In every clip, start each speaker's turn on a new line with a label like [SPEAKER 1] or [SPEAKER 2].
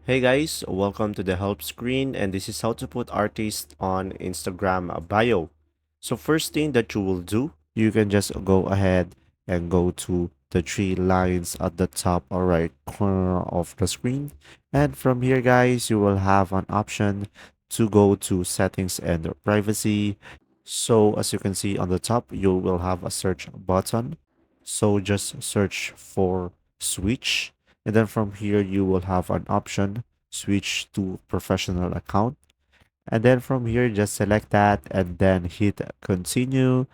[SPEAKER 1] Hey guys, welcome to the help screen, and this is how to put artist on Instagram bio. So first thing that you will do, you can just go ahead and go to the three lines at the top or right corner of the screen. And from here guys, you will have an option to go to settings and privacy. So as you can see on the top, you will have a search button. So just search for switch. And then from here, you will have an option, switch to professional account. And then from here, just select that and then hit continue.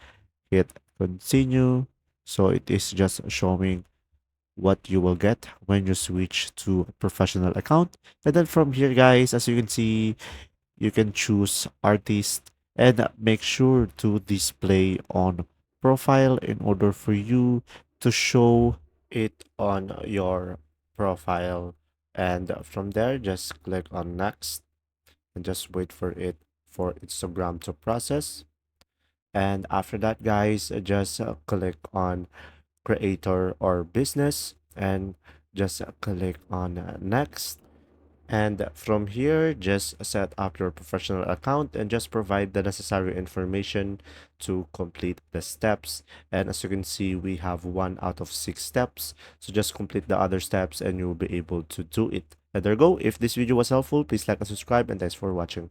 [SPEAKER 1] So it is just showing what you will get when you switch to professional account. And then from here, guys, as you can see, you can choose artist and make sure to display on profile in order for you to show it on your profile. And from there, just click on next and just wait for it for Instagram to process. And after that, guys, just click on creator or business and just click on next. And from here, just set up your professional account and just provide the necessary information to complete the steps. And as you can see, we have 1 out of 6 steps. So just complete the other steps and you'll be able to do it. And there you go. If this video was helpful, please like and subscribe, and thanks for watching.